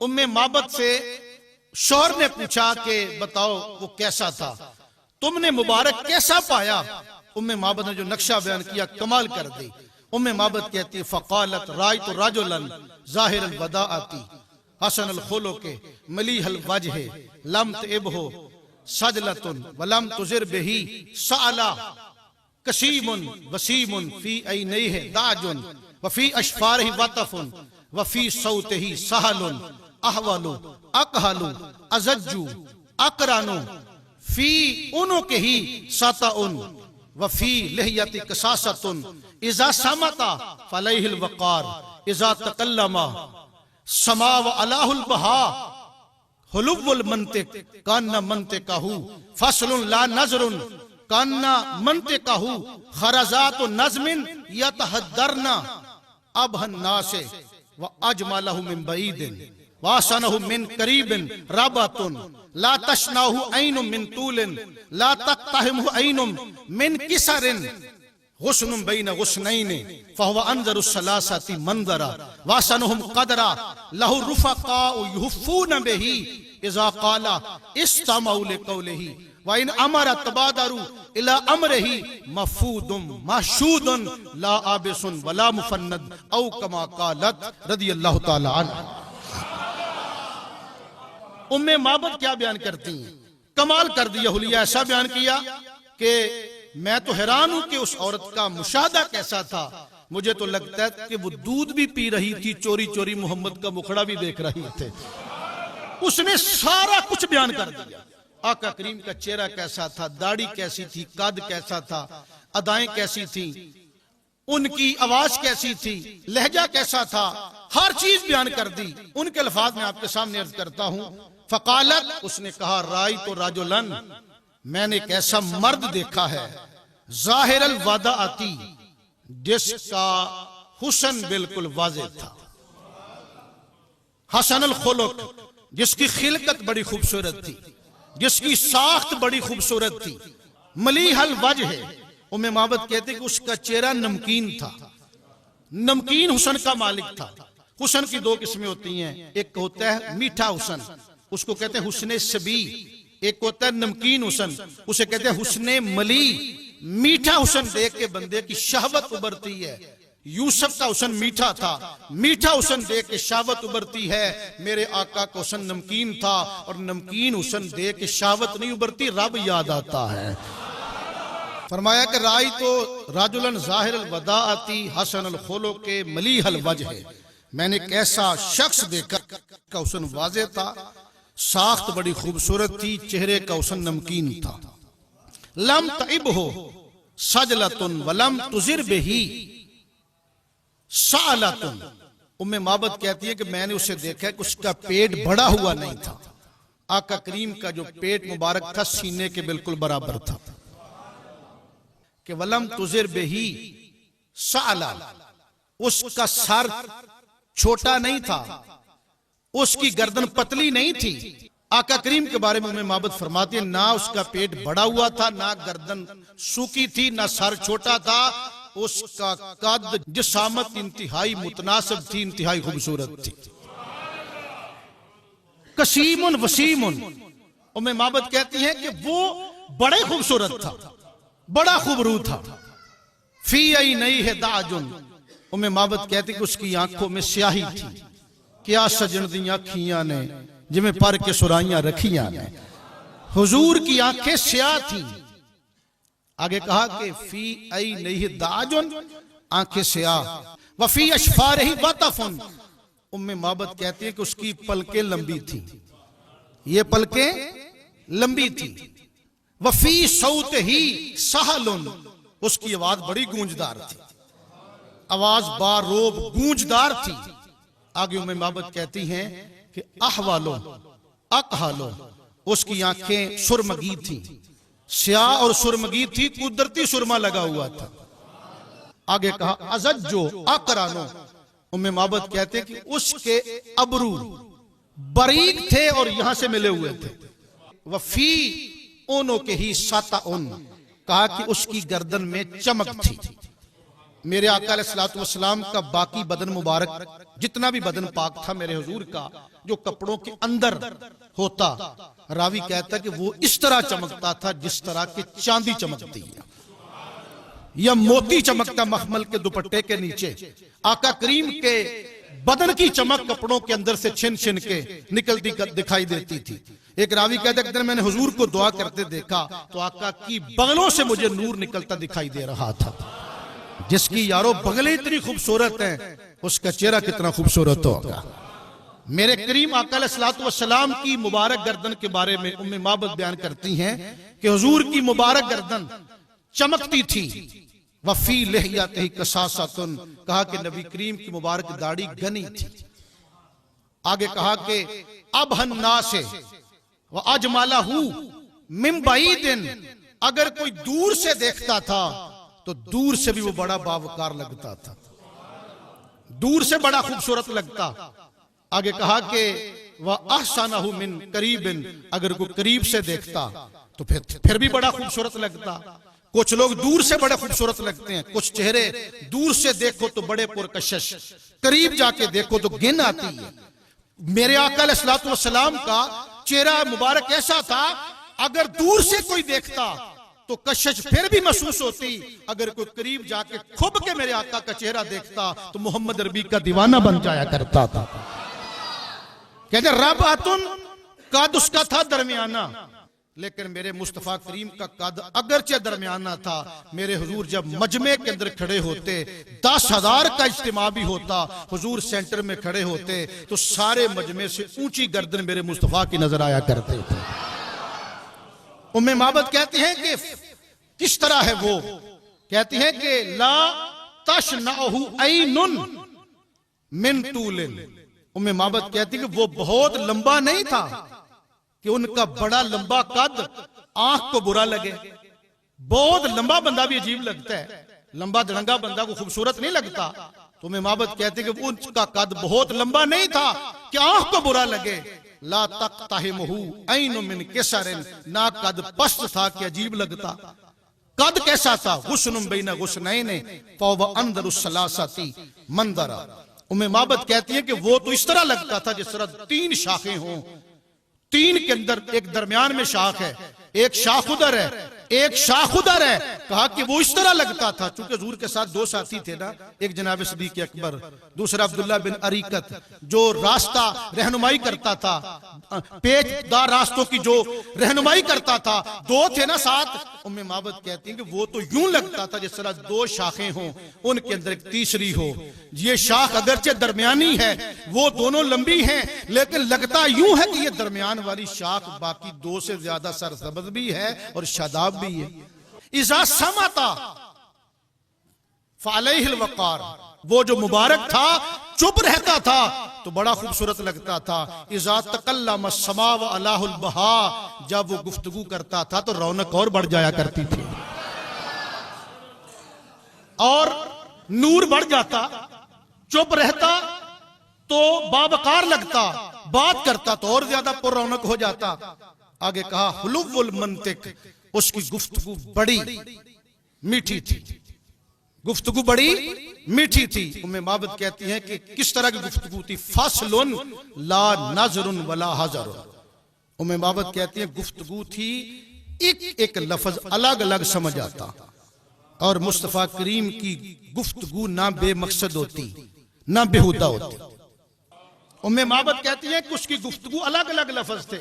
उम्मे माबद से शौहर ने पूछा कि बताओ वो कैसा था, तुमने मुबारक कैसा पाया। उम्मे माबद ने जो नक्शा बयान किया कमाल कर दी। उम्मे माबद कहती फ़क़ालत रायतु रजुलन ज़ाहिरल वदाअती हसनल खुलुक़ि मलीहल वजहि लम तइबहु सजलतुन वलम तुज़िर बिही सअला कसीमुन वसीमुन फी ऐनैहि दाजुन व फी अशफारिहि वतफुन व फी सौतिहि सहलुन अहवलु अकहलु अज़ज्जु अकरानु फी उनुकिही सतउन वफी लिहयति कसासतुन इज़ा समता फलैहिल वक़ार इज़ा तकल्लमा समा व अलाहुल बहा हुलुव्वुल मंतिक कान्ना मंतिकहु फस्लुन ला नज़रुन कान्ना मंतिकहु खरज़ातु नज़्मिन यतहद्दरना अबहन नासे व अजमलहु मिन बईदिन वासनहु मिन करीबिन रबतुन ला तशनाहु ऐनुम मिन तूलिन ला तक़तहिमहु ऐनुम मिन किसरिन गुस्नुम बैन गुस्नैनि फहुव अंज़रु सलासति मंज़रा वासनहुम क़दरा लहु रुफ़क़ाउ युहफ़ून बिही इज़ा क़ाला इस्तमऊ लिक़ौलिही व इन अमरा तबादरू इला अमरिही मफ़ूदुम महशूदुन ला आबिसुन वला मुफ़न्नद औ कमा क़ालत रज़ियल्लाहु तआला अन्हा। उम्मे माबद क्या बयान करती हैं, कमाल कर दिया हुलिया। ऐसा बयान किया कि मैं तो हैरान हूं कि उस औरत का मुशाहदा कैसा था। मुझे तो लगता है कि वो दूध भी पी रही थी, चोरी चोरी मोहम्मद का मुखड़ा भी देख रही थे। उसने सारा कुछ बयान कर दिया। आका करीम का चेहरा कैसा था, दाढ़ी कैसी थी, कद कैसा था, अदाएं कैसी थी, उनकी आवाज कैसी थी, लहजा कैसा था, हर चीज बयान कर दी। उनके अल्फाज में आपके सामने अर्ज करता हूं। फ़क़ालत, उसने कहा रायतु रजुलन, मैंने एक ऐसा मर्द देखा है, ज़ाहिरल वदाअती, जिसका हुस्न बिल्कुल वाज़ेह था, हसनल खुलुक़, जिसकी खिलकत बड़ी खूबसूरत थी, जिसकी साख्त बड़ी खूबसूरत थी, मलीहल वजह। उम्मे माबद कहते कि उसका चेहरा नमकीन था, नमकीन हुस्न का मालिक था। हुस्न की दो किस्में होती हैं, एक होता है मीठा हुस्न, उसको कहते हैं हुस्ने सबी, एक होता है नमकीन हुस्न, उसे कहते हैं हुस्ने मली। मीठा हुस्न देख के बंदे की शहवत उभरती है। यूसुफ का हुस्न मीठा था, मीठा हुस्न देख के शहवत उभरती है। मेरे आका का हुस्न नमकीन था, और नमकीन हुस्न देख के शहवत नहीं उभरती, रब याद आता है। फरमाया कि राई तो राजुलन ज़ाहिरल वदाअती हसनल खुलुक़ि मलीहल वजह, मैंने एक ऐसा शख्स देखा का हुस्न वाज़ेह था, साख्त बड़ी खूबसूरत थी, चेहरे का हुस्न नमकीन था। लम तइबहु सजलतुन वलम तुज़िर बिही सअलतुन। उम्मे माबद कहती है कि मैंने उसे देखा कि उसका पेट बड़ा हुआ नहीं था। आका करीम का जो पेट मुबारक था सीने के बिल्कुल बराबर था। कि वलम तुज़िर बिही सअला, उसका सर छोटा नहीं था, उसकी गर्दन पतली नहीं थी। आका करीम के बारे में माबद फरमाते हैं, ना उसका पेट बड़ा हुआ था, ना गर्दन सूखी थी, ना सर छोटा था। उसका कद जिसामत इंतहाई मुतनासिब थी, इंतहाई खूबसूरत थी। कसीमुन वसीमुन, उम्मे माबद कहती हैं कि वो बड़े खूबसूरत था, बड़ा खूबरू था। फी ऐनैहि दाजुन, उम्मे माबद कहती कि उसकी आंखों में स्याही थी। क्या सजन दी अखियां ने जिमें पर के सुराइयां रखियां ने। हुजूर की आंखें स्याह थी। आगे कहा कि फी ऐनैहि दाजुन, आंखें स्याह, व फी अशफारिहि वतफुन। उम्मे माबद कहती है कि उसकी पलकें लंबी थी, ये पलकें लंबी थी। व फी सौतिही सहलुन, उसकी आवाज बड़ी गूंजदार थी, आवाज बारोब गूंजदार थी। आगे उम्मे माबद कहती हैं कि अहवालो अकहालो, उसकी आंखें सुरमगी थी, स्याह और सुरमगी थी, कुदरती सुरमा लगा हुआ था। आगे कहा अज़ज्जो अकरानो, उम्मे माबद कहते हैं कि उसके अबरू बारीक थे और यहां से मिले हुए थे। वफी ओनो के ही साता उन, कहा कि उसकी गर्दन में चमक थी। मेरे आका अलैहिस्सलातु वस्सलाम का बाकी बदन मुबारक, जितना भी बदन पाक था मेरे हुजूर का, जो कपड़ों के अंदर होता, रावी कहता कि वो इस तरह चमकता था जिस तरह की चांदी चमकती है या मोती चमकता मखमल के दुपट्टे के नीचे। आका करीम के बदन की चमक कपड़ों के अंदर से छिन छिन के निकलती दिखाई देती थी। एक रावी कहता है कि मैंने हुजूर को दुआ करते देखा तो आका की बगलों से मुझे नूर निकलता दिखाई दे रहा था। जिसकी यारो बगलें इतनी खूबसूरत हैं, उसका चेहरा कितना खूबसूरत होगा। मेरे करीम आका अलैहिस्सलातु वस्सलाम की मुबारक गर्दन के बारे में उम्मे माबद बयान करती हैं कि हुजूर की मुबारक गर्दन चमकती थी। वफी लहियातिही कसासतुन, कहा कि नबी करीम की मुबारक दाढ़ी घनी थी। आगे कहा कि अब हन्ना से व अजमालहू मिन बईदिन, अगर कोई दूर से देखता था तो दूर से भी वो बड़ा बावकार लगता था, दूर से बड़ा खूबसूरत लगता। आगे कहा कि वह अहसनहु मिन करीबिन, अगर कोई करीब से देखता तो फिर भी बड़ा खूबसूरत लगता। कुछ लोग दूर से बड़े खूबसूरत लगते हैं, कुछ चेहरे दूर से देखो तो बड़े पुरकशिश, करीब जाके देखो तो घिन आती है। मेरे आका अलैहिस्सलातु वस्सलाम का चेहरा मुबारक ऐसा था, अगर दूर से कोई देखता तो कशिश फिर भी महसूस होती, अगर कोई करीब जाके खुब के मेरे आका का चेहरा देखता तो मोहम्मद अरबी का दीवाना बन जाया करता था। कहते रब आतुन, कद उसका था दरमियाना, लेकिन मेरे मुस्तफा करीम का कद अगरचे दरमियाना था। मेरे हुजूर जब मजमे के अंदर खड़े होते, 10,000 का इज्तिमा भी होता, हुजूर सेंटर में खड़े होते तो सारे मजमे से ऊंची गर्दन मेरे मुस्तफा की नजर आया करते थे। उम्मे माबद कहती हैं कि किस तरह है वो, कहती हैं कि ला तशनअहु ऐनुन मिन तूलिन। उम्मे माबद कहती है कि वो बहुत लंबा नहीं था कि उनका बड़ा लंबा कद आंख को बुरा लगे। बहुत लंबा बंदा भी अजीब लगता है, लंबा धड़ंगा बंदा को खूबसूरत नहीं लगता। तो उम्मे माबद कहती है कि उनका कद बहुत लंबा नहीं था कि आंख को बुरा लगे। ला तक़तहिमुहु ऐनु मिन किसरिन, ना कद पस्त था कि अजीब लगता। कद कैसा था, गुस्नुम बैना गुस्नैन फव अंदरुस सलासती मंदरा। उम्मे माबद कहती है कि वो तो इस तरह लगता था जिस तरह 3 शाखें हों, 3 के अंदर एक दरमियान में शाख है, एक शाख उधर है, एक शाख उधर है। कहा कि वो इस तरह लगता था, चूंकि हुजूर के साथ 2 साथी थे ना, एक जनाब सिद्दीक अकबर, दूसरा अब्दुल्ला बिन अरीकत, जो रास्ता रहनुमाई करता था, पेचदार रास्तों की जो रहनुमाई करता था, 2 थे ना साथ। उम्मे माबद कहती हैं कि वो तो यूं लगता था जिस तरह 2 शाखें हों, उनके अंदर एक तीसरी हो। ये शाख अगरचे दरमियानी है, वो दोनों लंबी हैं, लेकिन लगता यूं है कि ये दरमियान वाली शाख बाकी 2 से ज्यादा सरसब्ज भी है और शादाब भी है। इज़ा समाता फ़अलैहिल वक़ार, वो जो मुबारक था चुप रहता था तो बड़ा खूबसूरत लगता था। इज़ा तकल्लम समा व अलाहुल बहा, जब वो गुफ्तगू करता था तो रौनक और बढ़ जाया करती थी और नूर बढ़ जाता। चुप रहता तो बावकार लगता, बात करता तो और ज्यादा पुर रौनक हो जाता। आगे कहा हुलुव्वुल मंतिक, उसकी गुफ्तगू बड़ी मीठी थी, गुफ्तगू बड़ी मीठी थी। उम्मे माबद कहती हैं कि किस तरह की गुफ्तगू थी, फसलुन ला नज़रुन वला हज़रुन। उम्मे माबद कहती हैं गुफ्तगू थी, एक एक लफ्ज अलग अलग समझ आता, और मुस्तफा करीम की गुफ्तगू ना बेमकसद होती ना बेहुदा होती। उम्मे माबद कहती है कि उसकी गुफ्तगू अलग अलग लफ्ज थे,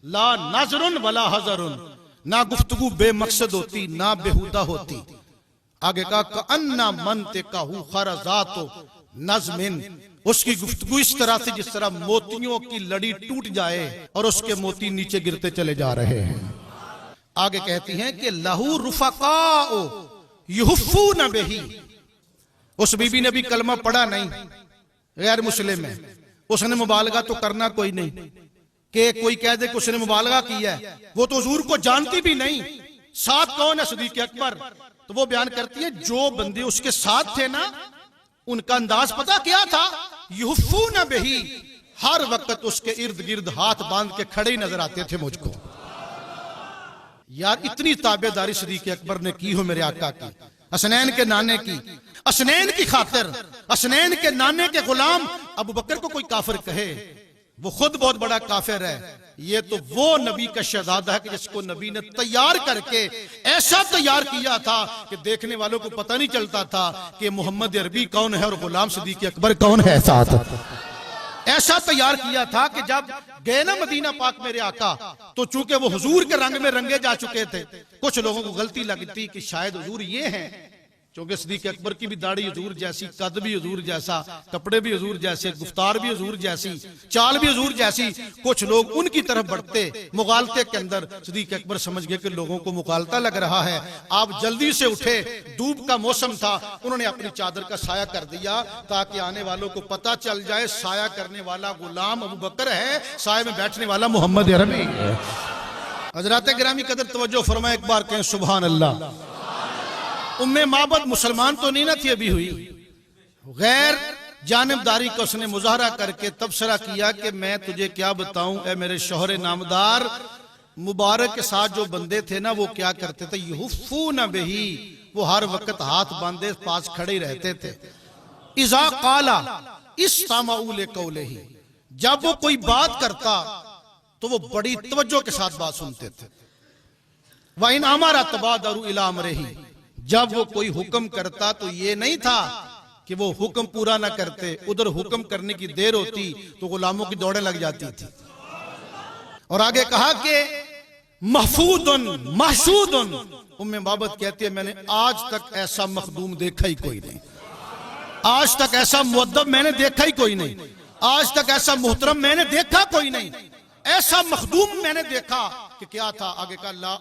ला नज़रुन वला हज़रुन, ना गुफ्तगू बेमकसद होती ना बेहुदा होती। आगे कहा कअन्ना मंतिक़हु खरज़ातु नज़्मिन, उसकी गुफ्तगू इस तरह से जिस तरह मोतियों की लड़ी टूट जाए और उसके मोती नीचे गिरते चले जा रहे हैं। आगे कहती हैं कि लहू रुफ़क़ाउ युहफ़ून बिही, उस बीबी ने भी कलमा पढ़ा नहीं, गैर मुस्लिम है, उसने मुबालगा तो करना कोई नहीं कि कोई कह दे कि उसने मुबालगा किया है, वो तो हुजूर को जानती भी नहीं। साथ कौन है, सिद्दीक अकबर। तो वो बयान करती है जो बंदे उसके साथ थे ना, उनका अंदाज पता क्या था, युहफ़ून बिही, हर वक्त उसके इर्द गिर्द हाथ बांध के खड़े ही नजर आते थे मुझको। यार इतनी ताबेदारी सिद्दीक अकबर ने की हो मेरे आका की। हसनैन के नाने की, हसनैन की खातिर, हसनैन के नाने के गुलाम अबू बकर को कोई काफिर कहे, वो खुद बहुत बड़ा काफिर है। ये तो वो नबी का शहजादा है कि जिसको नबी ने तैयार करके ऐसा तैयार किया था कि देखने वालों को पता नहीं चलता था कि मोहम्मद अरबी कौन है और गुलाम सिद्दीक अकबर कौन है। साथ ऐसा तैयार किया था कि जब गए ना मदीना पाक मेरे आका, तो चूंकि वो हुजूर के रंग में रंगे जा चुके थे, कुछ लोगों को गलती लगती कि शायद हुजूर ये हैं, क्योंकि सिद्दीक अकबर की भी दाढ़ी हुजूर जैसी, कद भी हुजूर जैसा, कपड़े भी हुजूर जैसे, गुफ्तार भी हुजूर जैसी, चाल भी हुजूर जैसी। कुछ लोग उनकी तरफ बढ़ते मुगालते के अंदर सिद्दीक अकबर समझ गए कि लोगों को मुगालता लग रहा है। आप जल्दी से उठे, धूप का मौसम था, उन्होंने अपनी चादर का साया कर दिया ताकि आने वालों को पता चल जाए साया करने वाला गुलाम अबू बकर है, साये में बैठने वाला मोहम्मद अरबी है। हजरात गिरामी कदर तवज्जो फरमाए, एक बार कहें सुभान अल्लाह। उम्मे माबद मुसलमान तो नहीं ना थी अभी हुई, गैर जानिबदारी का उसने मुजाहरा करके तबसरा किया कि मैं तुझे क्या बताऊं ए मेरे शोहरे नामदार, मुबारक के साथ जो बंदे थे ना वो क्या करते थे, युफ़ून बिही, वो हर वक्त हाथ बांधे पास खड़े ही रहते थे। इज़ा क़ाला इस्तमाऊ लिक़ौलिही, जब वो कोई बात करता तो वो बड़ी तवज्जो के साथ बात सुनते थे। व इन अमरा तबादरू इला अमरिही, जब वो कोई हुक्म करता तो ये नहीं था कि वो हुक्म पूरा ना करते, उधर हुक्म करने की देर होती तो गुलामों की दौड़ें लग जाती थी। और आगे कहा कि महफूदुन महशूदुन, उम्मे बाबत कहती है मैंने आज तक ऐसा मखदूम देखा ही कोई नहीं, आज तक ऐसा मुअद्दब मैंने देखा ही कोई नहीं, आज तक ऐसा मोहतरम मैंने देखा कोई नहीं, ऐसा मखदूम मैंने देखा कि क्या था। आगे का ला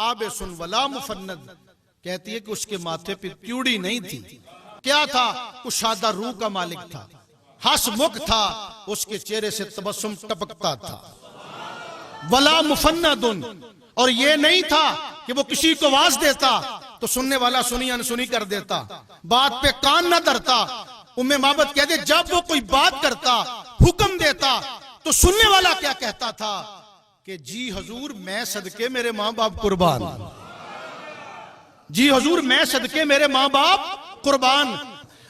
आबेसुन वला मुफन्नद, कहती है कि उसके माथे पे त्यूड़ी नहीं थी, क्या था, कुशादा रूह का मालिक था, हंसमुख था, उसके चेहरे से तबस्सुम टपकता था। वला मुफन्नदुन, और ये नहीं था कि वो किसी को आवाज देता तो सुनने वाला सुनी अनसुनी कर देता, बात पे कान न धरता। उम्मे माबद कहते जब वो कोई बात करता, हुक्म देता, तो सुनने वाला क्या कहता था कि जी हजूर मैं सदके मेरे माँ बाप कुर्बान, जी हजूर मैं सदके मेरे माँ बाप कुर्बान।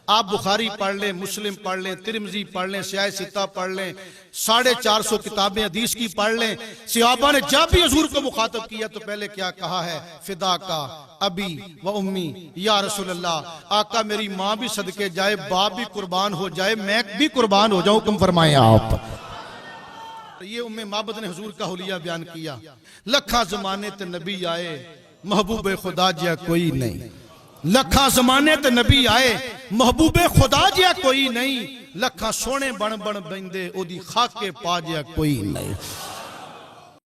आप बुखारी पढ़ लें, मुस्लिम पढ़ लें, तिरमिजी पढ़ लें, सियाह सित्ता पढ़ लें, 450 किताबें हदीस की पढ़ लें। सहाबा ने जब भी हजूर को मुखातब किया तो पहले क्या कहा है, फिदा का अबी व उम्मी या रसूल अल्लाह, आका मेरी माँ भी सदके जाए, बाप भी कुर्बान हो जाए, मैं भी कुर्बान हो जाऊं, हुक्म फरमाए आप। ये उम्मे माबद ने हजूर का हुलिया बयान किया। लखा जमाने ते नबी आए, महबूबे खुदा जिया कोई नहीं, लखा जमाने ते नबी आए, महबूबे खुदा जिया कोई नहीं, लखा सोने बन बन बंदे ओदी खाके पा जिया कोई नहीं।